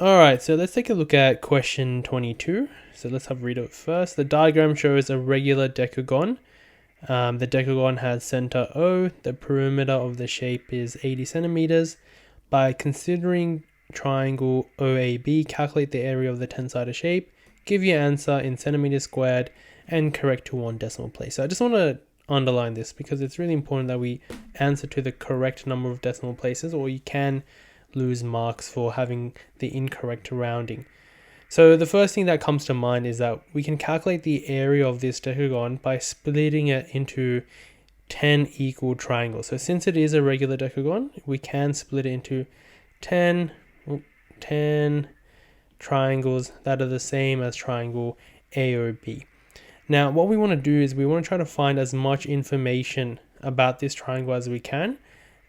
Alright, so let's take a look at question 22. So let's have a read of it first. The diagram shows a regular decagon. The decagon has center O. The perimeter of the shape is 80 centimeters. By considering triangle OAB, calculate the area of the 10-sided shape, give your answer in centimeters squared, and correct to one decimal place. So I just want to underline this because it's really important that we answer to the correct number of decimal places, or you can lose marks for having the incorrect rounding. So the first thing that comes to mind is that we can calculate the area of this decagon by splitting it into 10 equal triangles. So since it is a regular decagon, we can split it into 10 triangles that are the same as triangle AOB. Now what we want to do is we want to try to find as much information about this triangle as we can,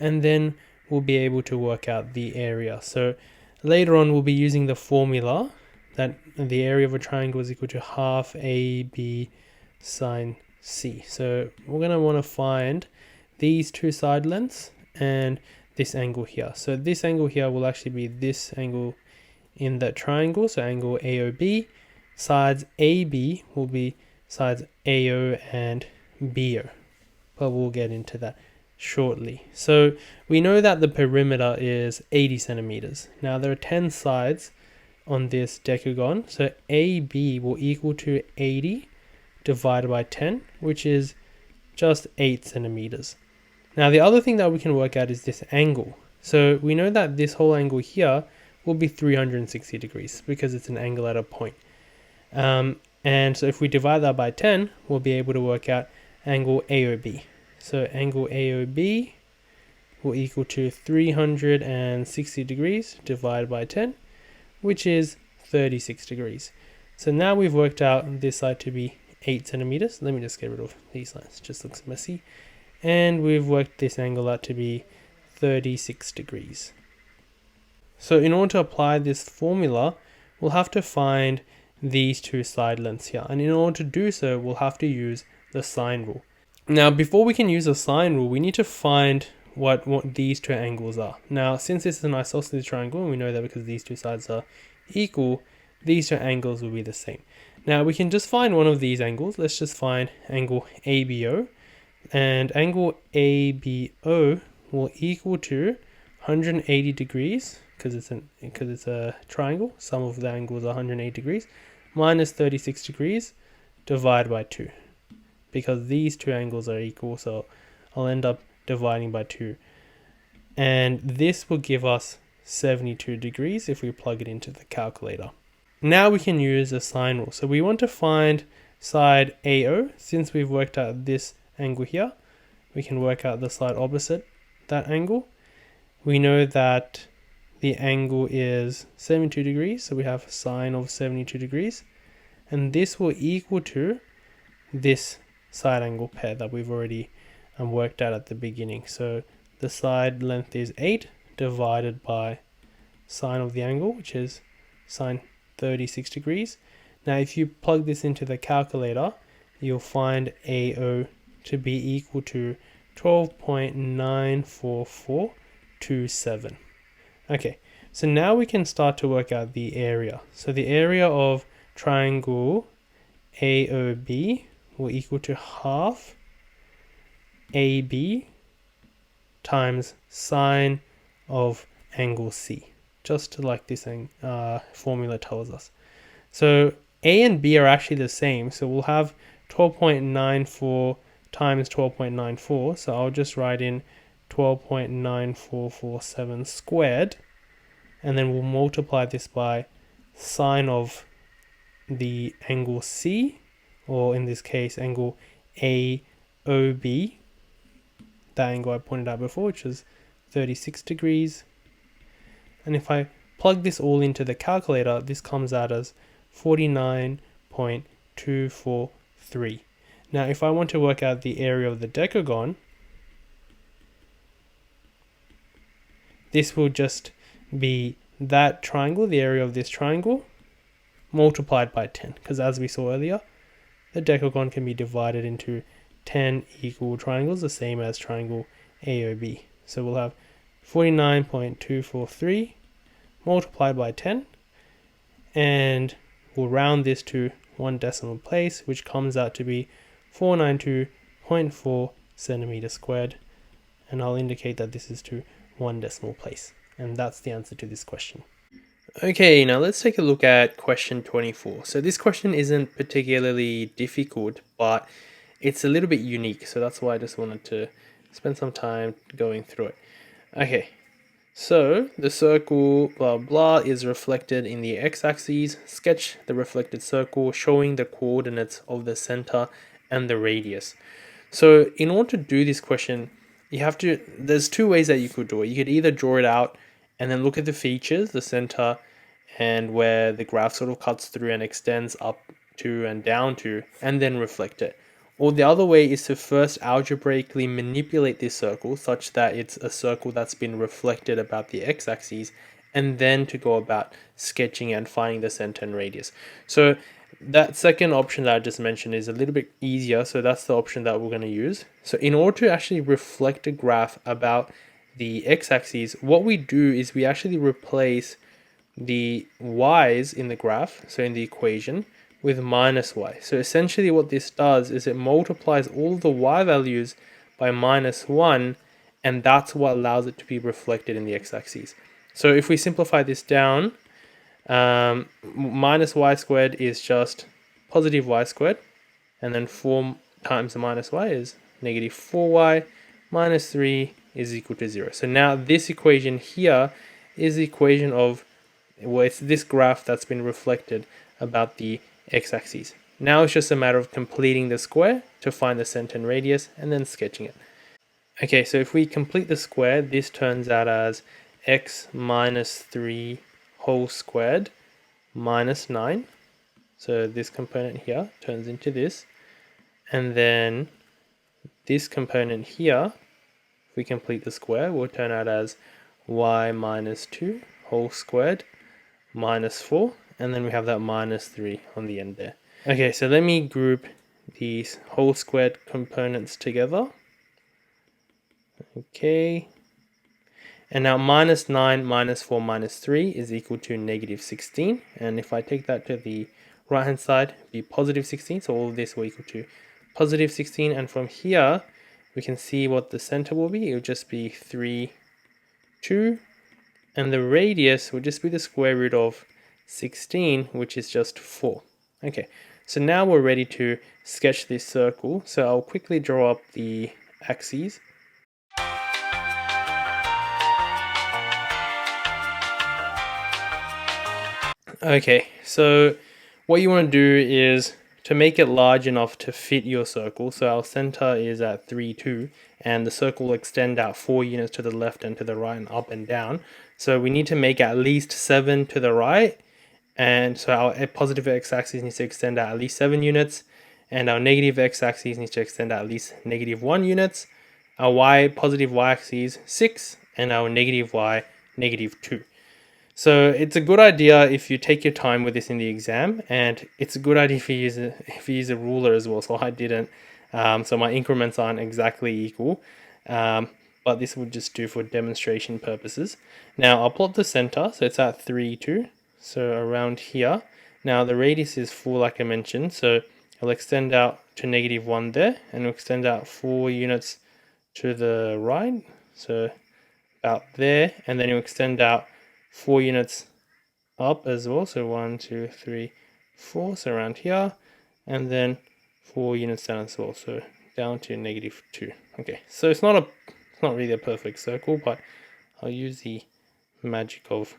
and then we'll be able to work out the area. So later on we'll be using the formula that the area of a triangle is equal to half AB sine C. So we're going to want to find these two side lengths and this angle here. So this angle here will actually be this angle in the triangle, so angle AOB. Sides AB will be sides AO and BO, but we'll get into that shortly. So we know that the perimeter is 80 centimeters. Now there are 10 sides on this decagon, so AB will equal to 80 divided by 10, which is just 8 centimeters. Now the other thing that we can work out is this angle. So we know that this whole angle here will be 360 degrees because it's an angle at a point. And so if we divide that by 10, we'll be able to work out angle AOB. So angle AOB will equal to 360 degrees divided by 10, which is 36 degrees. So now we've worked out this side to be 8 centimeters. Let me just get rid of these lines, it just looks messy. And we've worked this angle out to be 36 degrees. So in order to apply this formula, we'll have to find these two side lengths here. And in order to do so, we'll have to use the sine rule. Now, before we can use the sine rule, we need to find what these two angles are. Now, since this is an isosceles triangle, and we know that because these two sides are equal, these two angles will be the same. Now, we can just find one of these angles. Let's just find angle ABO. And angle ABO will equal to 180 degrees, because it's a triangle. Sum of the angles are 180 degrees, minus 36 degrees, divided by 2. Because these two angles are equal, so I'll end up dividing by 2. And this will give us 72 degrees if we plug it into the calculator. Now we can use the sine rule. So we want to find side AO. Since we've worked out this angle here, we can work out the side opposite that angle. We know that the angle is 72 degrees, so we have sine of 72 degrees. And this will equal to this side angle pair that we've already worked out at the beginning. So the side length is 8 divided by sine of the angle, which is sine 36 degrees. Now if you plug this into the calculator, you'll find AO to be equal to 12.94427. Okay, so now we can start to work out the area. So the area of triangle AOB will equal to half AB times sine of angle C, just like this formula tells us. So A and B are actually the same, so we'll have 12.94 times 12.94, so I'll just write in 12.9447 squared, and then we'll multiply this by sine of the angle C, or in this case angle AOB, that angle I pointed out before, which is 36 degrees. And if I plug this all into the calculator, this comes out as 49.243. Now if I want to work out the area of the decagon, this will just be that triangle, the area of this triangle, multiplied by 10, because as we saw earlier, the decagon can be divided into 10 equal triangles, the same as triangle AOB. So we'll have 49.243 multiplied by 10, and we'll round this to 1 decimal place, which comes out to be 492.4 centimeters squared, and I'll indicate that this is to 1 decimal place, and that's the answer to this question. Okay, now let's take a look at question 24. So this question isn't particularly difficult, but it's a little bit unique, so that's why I just wanted to spend some time going through it. Okay, so the circle blah blah is reflected in the x-axis. Sketch the reflected circle showing the coordinates of the center and the radius. So in order to do this question, there's two ways that you could do it. You could either draw it out and then look at the features, the center, and where the graph sort of cuts through and extends up to and down to, and then reflect it. Or the other way is to first algebraically manipulate this circle such that it's a circle that's been reflected about the x-axis, and then to go about sketching and finding the center and radius. So that second option that I just mentioned is a little bit easier, so that's the option that we're going to use. So in order to actually reflect a graph about the x-axis, what we do is we actually replace the y's in the graph, so in the equation, with minus y. So essentially what this does is it multiplies all the y values by minus 1, and that's what allows it to be reflected in the x-axis. So if we simplify this down, minus y squared is just positive y squared, and then 4 times the minus y is negative 4y, minus 3 is equal to 0. So now this equation here is the equation of, well, it's this graph that's been reflected about the x-axis. Now it's just a matter of completing the square to find the center and radius and then sketching it. Okay, so if we complete the square, this turns out as x minus 3 whole squared minus 9. So this component here turns into this. And then this component here, if we complete the square, will turn out as y minus 2 whole squared minus 4. And then we have that minus 3 on the end there. Okay, so let me group these whole squared components together. Okay. And now minus 9 minus 4 minus 3 is equal to negative 16. And if I take that to the right hand side, it'd be positive 16. So all of this will equal to positive 16. And from here, we can see what the center will be. It will just be 3, 2. And the radius will just be the square root of 16, which is just 4. Okay, so now we're ready to sketch this circle. So I'll quickly draw up the axes. Okay, so what you want to do is to make it large enough to fit your circle. So our center is at 3, 2, and the circle will extend out 4 units to the left and to the right and up and down. So we need to make at least 7 to the right, and so our positive x-axis needs to extend out at least 7 units, and our negative x-axis needs to extend out at least negative 1 units. Our positive y-axis 6, and our negative y negative 2. So it's a good idea if you take your time with this in the exam, and it's a good idea if you use a ruler as well. So I didn't, so my increments aren't exactly equal, but this would just do for demonstration purposes. Now I'll plot the center, so it's at 3, 2, so around here. Now the radius is 4 like I mentioned, so I'll extend out to negative 1 there, and we'll extend out 4 units to the right, so about there, and then you'll extend out 4 units up as well, so 1, 2, 3, 4, so around here, and then 4 units down as well, so down to negative 2. Okay, so it's not really a perfect circle, but I'll use the magic of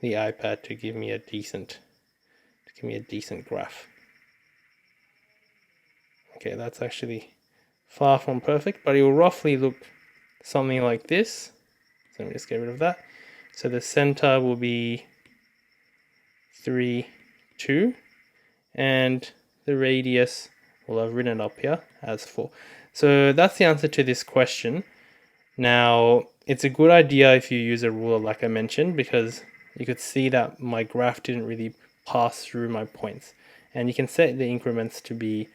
the iPad to give me a decent graph. Okay, that's actually far from perfect, but it will roughly look something like this. So let me just get rid of that. So the center will be 3, 2, and the radius, well, I've written it up here as 4. So that's the answer to this question. Now, it's a good idea if you use a ruler like I mentioned, because you could see that my graph didn't really pass through my points. And you can set the increments to be,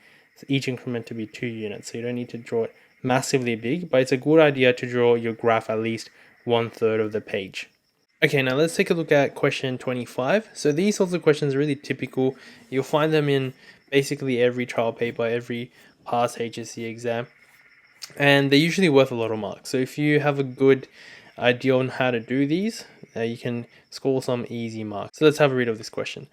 each increment to be 2 units, so you don't need to draw it massively big, but it's a good idea to draw your graph at least 1/3 of the page. Okay, now let's take a look at question 25. So these sorts of questions are really typical. You'll find them in basically every trial paper, every past HSC exam, and they're usually worth a lot of marks. So if you have a good idea on how to do these, you can score some easy marks. So let's have a read of this question.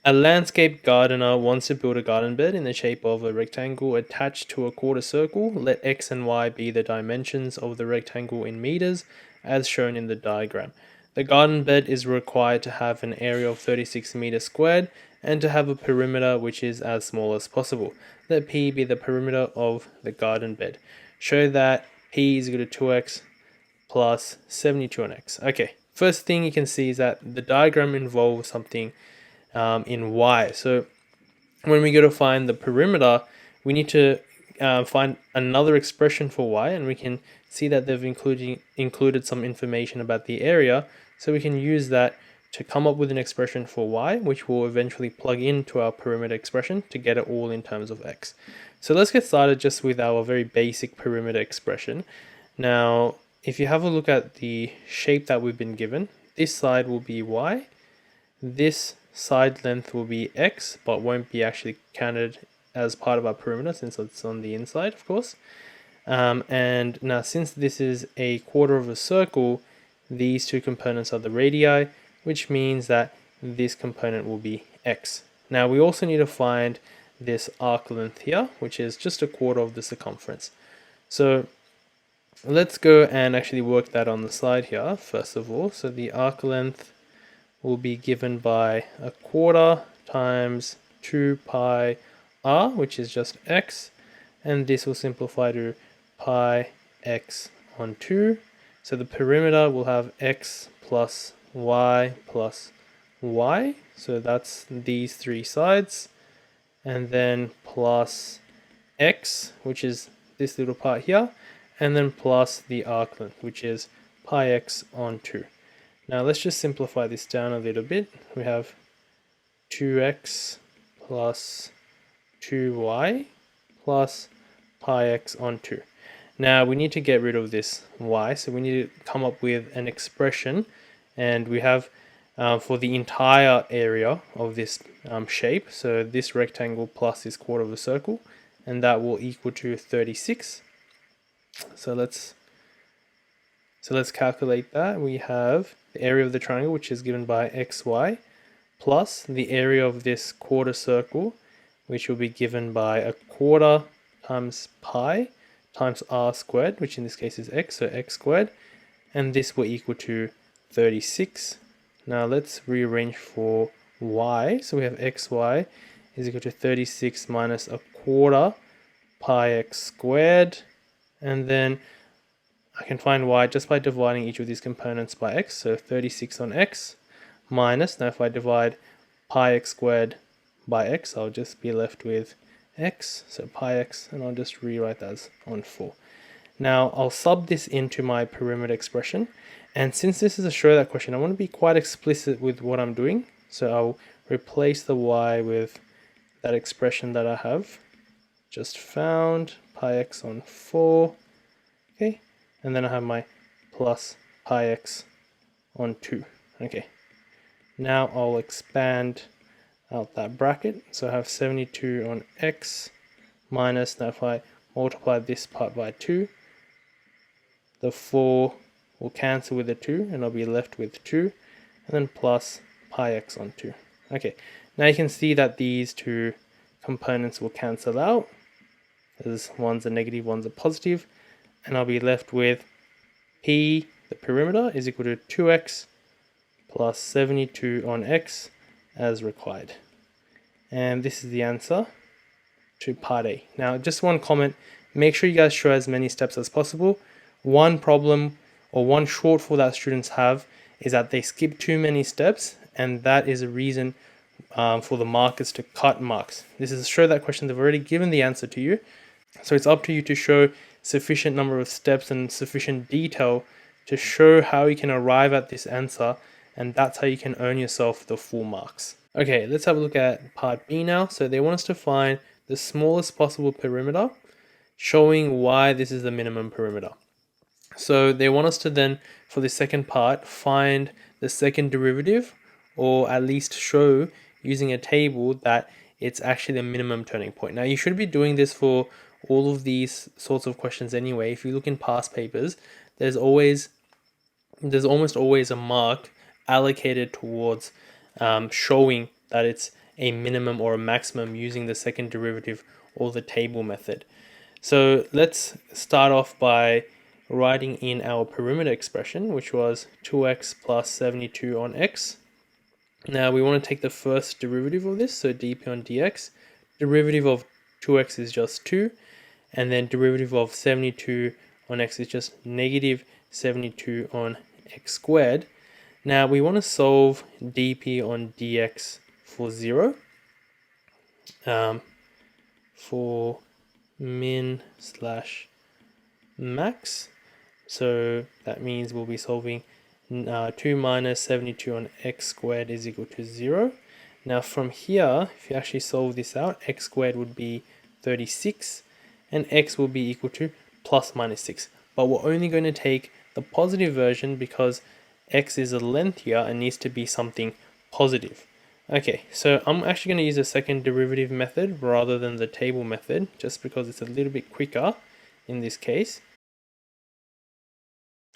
A landscape gardener wants to build a garden bed in the shape of a rectangle attached to a quarter circle. Let x and y be the dimensions of the rectangle in meters, as shown in the diagram. The garden bed is required to have an area of 36 meters squared and to have a perimeter which is as small as possible. Let P be the perimeter of the garden bed. Show that P is equal to 2x plus 72 on x. Okay, first thing you can see is that the diagram involves something in y. So when we go to find the perimeter, we need to find another expression for y, and we can see that they've included some information about the area, so we can use that to come up with an expression for y, which will eventually plug into our perimeter expression to get it all in terms of x. So let's get started just with our very basic perimeter expression. Now, if you have a look at the shape that we've been given, this side will be y, this side length will be x, but won't be actually counted as part of our perimeter since it's on the inside, of course. And now since this is a quarter of a circle, these two components are the radii, which means that this component will be x. Now we also need to find this arc length here, which is just a quarter of the circumference. So let's go and actually work that on the slide here, first of all. So the arc length will be given by a quarter times 2 pi r, which is just x, and this will simplify to pi x on 2. So the perimeter will have x plus y plus y, so that's these three sides, and then plus x, which is this little part here, and then plus the arc length, which is pi x on 2. Now let's just simplify this down a little bit. We have 2x plus 2y plus pi x on 2. Now we need to get rid of this y, so we need to come up with an expression, and we have for the entire area of this shape, so this rectangle plus this quarter of a circle, and that will equal to 36. So let's calculate that. We have the area of the triangle, which is given by xy, plus the area of this quarter circle, which will be given by a quarter times pi times r squared, which in this case is x, so x squared, and this will equal to 36. Now let's rearrange for y. So we have xy is equal to 36 minus a quarter pi x squared, and then I can find y just by dividing each of these components by x, so 36 on x, minus, now if I divide pi x squared by x, I'll just be left with x, so pi x, and I'll just rewrite that as on 4. Now I'll sub this into my perimeter expression, and since this is a show that question, I want to be quite explicit with what I'm doing, so I'll replace the y with that expression that I have just found, pi x on 4, okay, and then I have my plus pi x on 2. Okay, now I'll expand out that bracket. So I have 72 on x minus, now if I multiply this part by 2, the 4 will cancel with the 2 and I'll be left with 2, and then plus pi x on 2. Okay, now you can see that these two components will cancel out, as one's a negative, one's a positive, and I'll be left with P, the perimeter, is equal to 2x plus 72 on x as required. And this is the answer to part A. Now, just one comment, make sure you guys show as many steps as possible. One problem or one shortfall that students have is that they skip too many steps, and that is a reason for the markers to cut marks. This is to show that question they've already given the answer to you, so it's up to you to show sufficient number of steps and sufficient detail to show how you can arrive at this answer, and that's how you can earn yourself the full marks. Okay, let's have a look at part B now. So they want us to find the smallest possible perimeter, showing why this is the minimum perimeter. So they want us to then, for the second part, find the second derivative, or at least show using a table that it's actually the minimum turning point. Now you should be doing this for all of these sorts of questions anyway. If you look in past papers, there's almost always a mark allocated towards showing that it's a minimum or a maximum using the second derivative or the table method. So let's start off by writing in our perimeter expression, which was 2x plus 72 on x. Now we want to take the first derivative of this, so dp on dx. Derivative of 2x is just 2, and then derivative of 72 on x is just negative 72 on x squared. Now we want to solve dp on dx for 0, for min slash max. So that means we'll be solving 2 minus 72 on x squared is equal to 0. Now from here, if you actually solve this out, x squared would be 36 and x will be equal to plus minus 6. But we're only going to take the positive version because x is a length here and needs to be something positive. Okay, so I'm actually going to use a second derivative method rather than the table method, just because it's a little bit quicker in this case.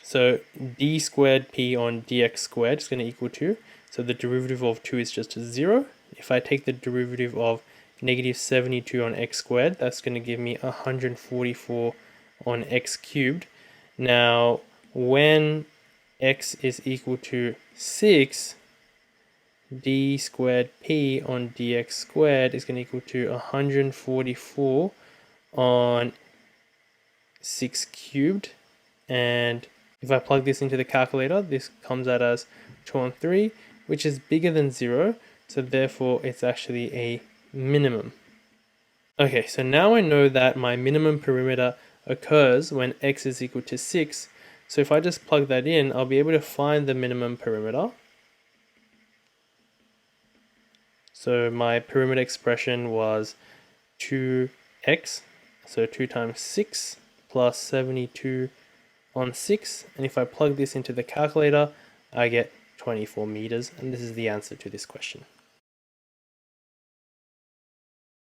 So d squared p on dx squared is going to equal 2. So the derivative of 2 is just 0. If I take the derivative of negative 72 on x squared, that's going to give me 144 on x cubed. Now, when x is equal to 6, d squared p on dx squared is going to equal to 144 on 6 cubed. And if I plug this into the calculator, this comes out as 2 on 3, which is bigger than 0, so therefore it's actually a minimum. Okay, so now I know that my minimum perimeter occurs when x is equal to 6. So if I just plug that in, I'll be able to find the minimum perimeter. So my perimeter expression was 2x, so 2 times 6 plus 72 on 6. And if I plug this into the calculator, I get 24 meters, and this is the answer to this question.